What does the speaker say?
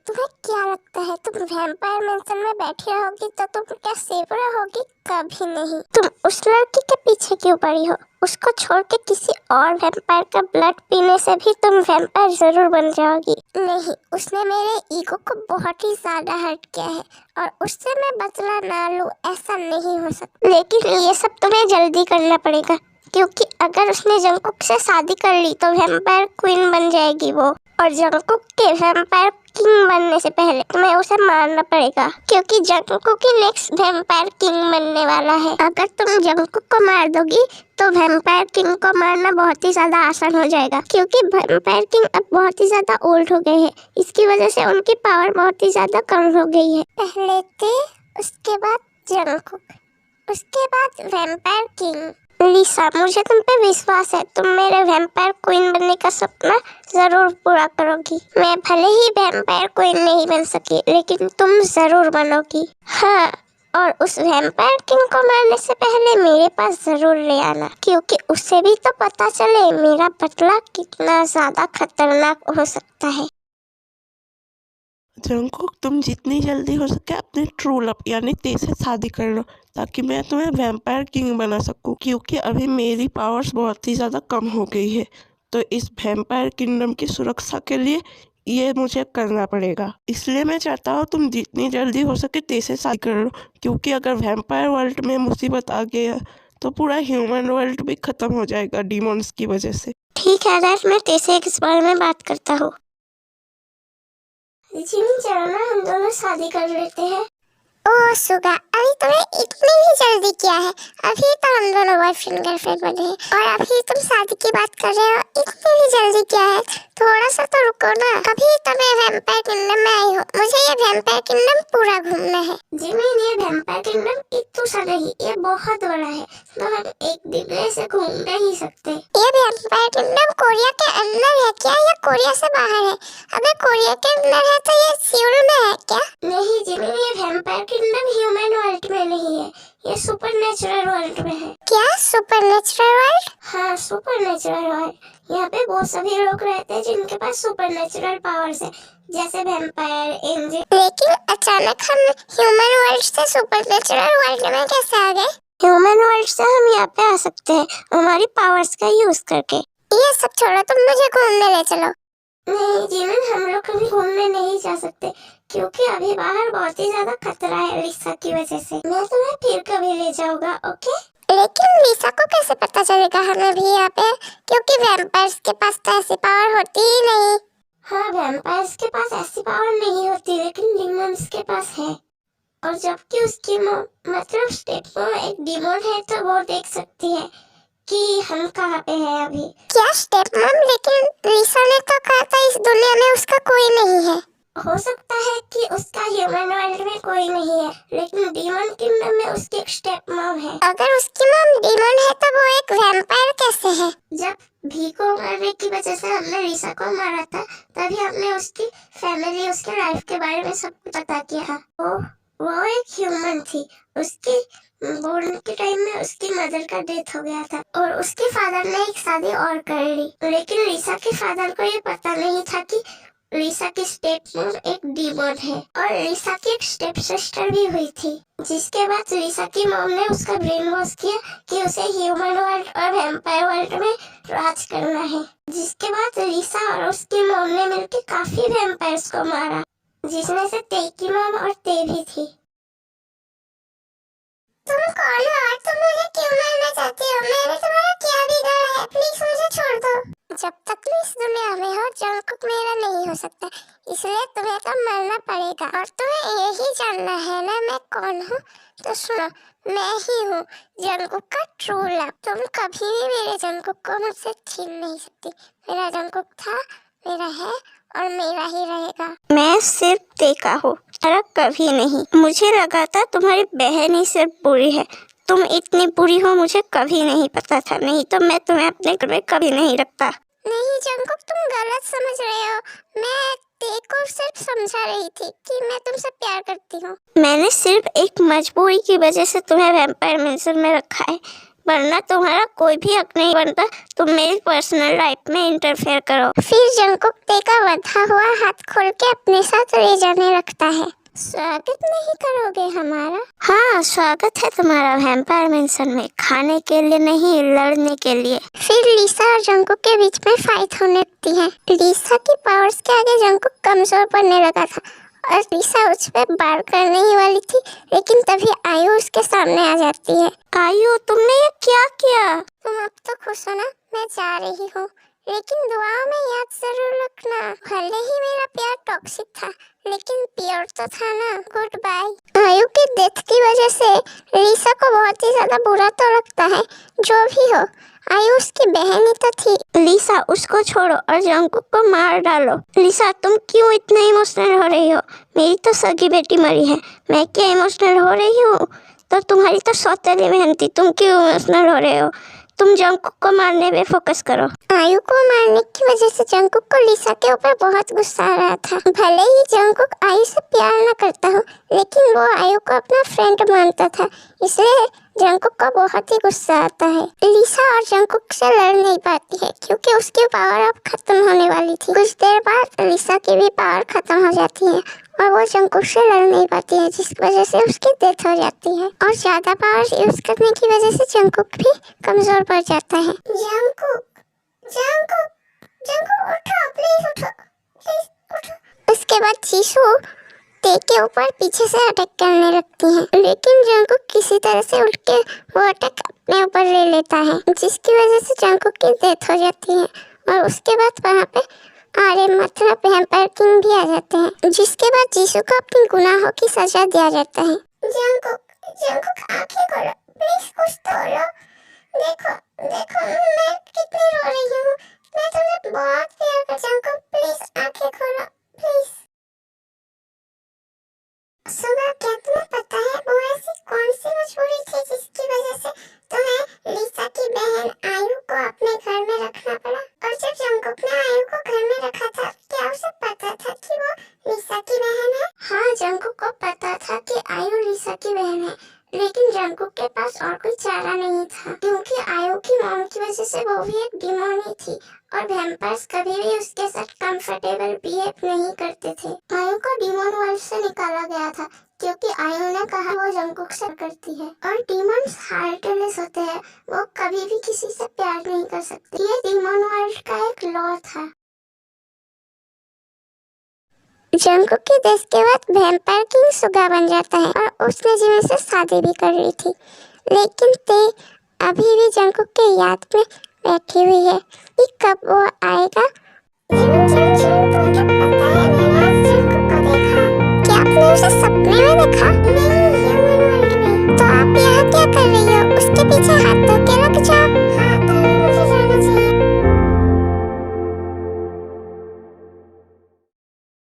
तुम्हें क्या लगता है तुम वैम्पायर मैंशन में बैठी रहोगी तो तुम क्या सेफ रहोगी? कभी नहीं। तुम उस लड़की के पीछे क्यों पड़ी हो? उसको छोड़ के किसी और वैम्पायर का ब्लड पीने से भी तुम वैम्पायर जरूर बन जाओगी। नहीं, उसने मेरे ईगो को बहुत ही ज्यादा हर्ट किया है और उससे मैं बदला ना लूं ऐसा नहीं हो सकता। लेकिन ये सब तुम्हें जल्दी करना पड़ेगा, क्योंकि अगर उसने जंगकुक से शादी कर ली तो वैम्पायर क्वीन बन जाएगी वो, और जंगकुक के वैम्पायर किंग बनने से पहले तुम्हें उसे मारना पड़ेगा, क्योंकि जंगकुक ही नेक्स्ट वैम्पायर किंग बनने वाला है। अगर तुम जंगकुक को मार दोगी तो वैम्पायर किंग को मारना बहुत ही ज्यादा आसान हो जाएगा, क्योंकि वैम्पायर किंग अब बहुत ही ज्यादा ओल्ड हो गए हैं। इसकी वजह से उनकी पावर बहुत ही ज्यादा कम हो गई है। पहले थे, उसके बाद जंगकुक, उसके बाद वैम्पायर किंग। लिसा, मुझे तुम पे विश्वास है, तुम मेरे वैम्पायर क्वीन बनने का सपना जरूर पूरा करोगी। मैं भले ही वैम्पायर क्वीन नहीं बन सकी, लेकिन तुम जरूर बनोगी। हाँ, और उस वैम्पायर किंग को मारने से पहले मेरे पास जरूर ले आना, क्योंकि उसे भी तो पता चले मेरा बदला कितना ज्यादा खतरनाक हो सकता है। जंगकुक, तुम जितनी जल्दी हो सके अपने ट्रू लव यानी ते से शादी कर लो, ताकि मैं तुम्हें वैम्पायर किंग बना सकूं, क्योंकि अभी मेरी पावर्स बहुत ही ज़्यादा कम हो गई है। तो इस वैम्पायर किंगडम की सुरक्षा के लिए ये मुझे करना पड़ेगा। इसलिए मैं चाहता हूँ तुम जितनी जल्दी हो सके ते से शादी कर लो, क्योंकि अगर वैम्पायर वर्ल्ड में मुसीबत आ गया तो पूरा ह्यूमन वर्ल्ड भी खत्म हो जाएगा डीमॉन्स की वजह से। ठीक है राज, मैं ते से इस बारे में बात करता हूँ। जिमी, चलो ना हम दोनों शादी कर लेते हैं। ओह सुगा, अभी तुम्हें इतनी भी जल्दी क्या है? अभी तो हम दोनों बॉयफ्रेंड गर्लफ्रेंड बने हैं और अभी तुम शादी की बात कर रहे हो। इतनी भी जल्दी क्या है? थोड़ा सा तो रुको ना। अभी तो मैं वैम्पायर किंगडम में आई हूँ, मुझे ये वैम्पायर किंगडम पूरा घूमना है। जिमी, ये वैम्पायर किंगडम इतना सा नहीं, ये बहुत बड़ा है, तो हम एक दिन में इसे घूम नहीं सकते। ये वैम्पायर किंगडम कोरिया के अंदर है क्या या कोरिया से बाहर है? अगर कोरिया के अंदर है तो ये सियोल में है क्या? नहीं जिमी, ये वैम्पायर किंगडम ह्यूमन वर्ल्ड में नहीं है, ये सुपरनेचुरल वर्ल्ड में है। क्या सुपरनेचुरल वर्ल्ड? हाँ, सुपरनेचुरल वर्ल्ड। यहाँ पे वो सभी लोग रहते हैं जिनके पास सुपरनेचुरल पावर्स है, जैसे वैम्पायर, एंजल। लेकिन अचानक हम ह्यूमन वर्ल्ड से सुपरनेचुरल वर्ल्ड में कैसे आ गए? ह्यूमन वर्ल्ड से हम यहाँ पे आ सकते हैं हमारी पावर्स का यूज करके। ये सब छोड़ो, तुम मुझे घूमने ले चलो। नहीं जीवन, हम लोग कभी घूमने नहीं जा सकते, क्योंकि अभी बाहर बहुत ही ज्यादा खतरा है लिसा की वजह से। मैं तुम्हें फिर कभी ले जाऊंगा, ओके? लेकिन लिसा को कैसे पता चलेगा हमें भी यहाँ पे? क्योंकि वैम्पायर्स के पास तो ऐसी पावर होती ही नहीं। हाँ, वैम्पायर्स के पास ऐसी पावर नहीं होती, लेकिन डीमंस के पास है। और जबकि उसकी मतलब स्टेप में एक डीमन है, तो वो देख सकती है कि हम कहाँ पे हैं अभी। क्या स्टेप मॉम? लेकिन लिसा ने तो कहा था इस दुनिया में उसका कोई नहीं है। हो सकता है कि उसका ह्यूमन वर्ल्ड में कोई नहीं है, लेकिन डीमन किंगडम में उसकी एक स्टेप मॉम है। अगर उसकी मॉम डीमन है तो वो एक वैम्पायर कैसे है? जब भी को मारने की वजह से हमने लिसा को मारा था, तभी हमने उसकी फैमिली, उसके लाइफ के बारे में सब पता किया। वो एक ह्यूमन थी। उसकी बोर्न के टाइम में उसकी मदर का डेथ हो गया था और उसके फादर ने एक शादी और कर ली, लेकिन लिसा के फादर को ये पता नहीं था कि लिसा की स्टेप मॉम एक डीमन है, और लिसा की एक स्टेप सिस्टर भी हुई थी। जिसके बाद लिसा की मॉम ने उसका ब्रेन वॉश किया कि उसे ह्यूमन वर्ल्ड और वैम्पायर वर्ल्ड में राज करना है। जिसके बाद लिसा और उसकी मॉम ने मिलकर काफी वैम्पायर्स को मारा, जिसमें से ते की मॉम और ते भी थी। तुम कौन हो और तुम मुझे क्यों मारना चाहती हो? मैंने तुम्हारा क्या बिगाड़ा है? प्लीज मुझे छोड़ दो। जब तक मैं इस दुनिया में हूँ, जंगकुक मेरा नहीं हो सकता, इसलिए तुम्हें तो मरना पड़ेगा। और तुम्हें यही जानना है ना मैं कौन हूँ? तो सुनो, मैं ही हूँ जंगकुक का ट्रू लव। तुम कभी भी मेरे जंगकुक को मुझसे छीन नहीं सकती। मेरा जंगकुक था, मेरा है और मेरा ही रहेगा। मैं सिर्फ देखा हूँ, और कभी नहीं। मुझे लगा था तुम्हारी बहन ही सिर्फ बुरी है। तुम इतनी बुरी हो मुझे कभी नहीं पता था, नहीं तो मैं तुम्हें अपने घर में कभी नहीं रखता। नहीं जंगकुक, तुम गलत समझ रहे हो। मैं तेको सिर्फ समझा रही थी कि मैं तुमसे प्यार करती हूँ। मैंने सिर्फ एक मजबूरी की वजह से तुम्हें वैम्पायर मैंशन में रखा है। वरना तुम्हारा कोई भी हक नहीं बनता तुम मेरी पर्सनल लाइफ में इंटरफेयर करो। फिर जंगकुक ते का बंधा हुआ हाथ खोल के अपने साथ ले जाने लगता है। स्वागत नहीं करोगे हमारा? हाँ, स्वागत है तुम्हारा वैम्पायर मैंशन में, खाने के लिए नहीं लड़ने के लिए। फिर लिसा और जंगकुक के बीच में फाइट होने लगती है। लिसा की पावर्स के आगे जंगकुक कमजोर पड़ने लगा था और लिसा उस पे वार करने ही वाली थी, लेकिन तभी आयु उसके सामने आ जाती है। आयु, तुमने ये क्या किया? तुम अब तो खुश हो ना? मैं जा रही हूँ, लेकिन दुआओं में याद जरूर रखना। भले ही मेरा प्यार टॉक्सिक था, लेकिन प्योर तो था ना। Good bye. आयु की डेथ की वजह से लिसा को बहुत ही ज्यादा बुरा तो लगता है। जो भी हो, आयु उसकी बहन ही तो थी। लिसा, उसको छोड़ो और जंगकुक को मार डालो। लिसा, तुम क्यों इतना इमोशनल हो रही हो? मेरी तो सगी बेटी मरी है, मैं क्या इमोशनल हो रही हूँ? तो तुम्हारी तो सौतेली बहन थी, तुम क्यों इमोशनल हो रहे हो? तुम जंगकुक को मारने पे फोकस करो। आयु को मारने की वजह से जंगकुक को लिसा के ऊपर बहुत गुस्सा आ रहा था। भले ही जंगकुक आयु से प्यार न करता हो, लेकिन वो आयु को अपना फ्रेंड मानता था, इसलिए जंगकुक को बहुत ही गुस्सा आता है। लिसा और जंगकुक से लड़ नहीं पाती है क्योंकि उसकी पावर अब खत्म होने वाली थी। कुछ देर बाद लिसा की भी पावर खत्म हो जाती है और वो जंगकुक से लड़ नहीं पाती है, जिसकी वजह से उसकी डेथ हो जाती है। और ज्यादा पावर यूज करने की वजह से जंगकुक भी कमजोर पड़ जाता है। जंगकुक, जंगकुक, जंगकुक उठो, प्लीज उठो, प्लीज उठो। उसके बाद जीसू ते के ऊपर पीछे से अटैक करने लगती है, लेकिन जंगकुक किसी तरह से उठ के वो अटैक अपने ऊपर ले लेता है, जिसकी वजह से जंगकुक की डेथ हो जाती है। और उसके बाद वहाँ पे आर्य मतलब वैम्पायर किंग भी आ जाते हैं, जिसके बाद जीसू को अपने गुनाहों की सजा दिया जाता है। जंगकुक, जंगकुक आंखें खोलो, प्लीज कुछ तो बोलो। देखो, देखो मैं कितनी रो रही हूँ, मैं तुम्हें बहुत प्यार करती हूँ। जंगकुक प्लीज आंखें खोलो, प्लीज। सुबह, क्या तुम्हें पता है वो ऐसी कौन सी मजबूरी थी जिसकी वजह से तुम्हें लिसा की बहन आयु को अपने घर में रखना पड़ा? और जब जंगकुक ने आयु को घर में रखा था, क्या उसे पता था कि वो लिसा की बहन है? हाँ, जंगकुक को पता था कि आयु लिसा की बहन है, लेकिन जंगकुक के पास और कोई चारा नहीं था, क्योंकि आयु की मॉम की वजह से वो भी एक डिमोन ही थी और वैम्पायर्स कभी भी उसके साथ कंफर्टेबल बिहेव नहीं करते थे। आयु को डिमोन वर्ल्ड से निकाला गया था क्योंकि आयु ने कहा वो जंगकुक से करती है, और डिमोन्स हार्टलेस होते हैं, वो कभी भी किसी से प्यार नहीं कर सकते। ये डिमोन वर्ल्ड का एक लॉ था। जंगकुक की डेथ के बाद वैम्पायर किंग सुगा बन जाता है और उसने जिमी से शादी भी कर ली थी, लेकिन ते अभी भी जंगकुक के याद में बैठी हुई है कि कब वो आएगा। तुम्हें पता है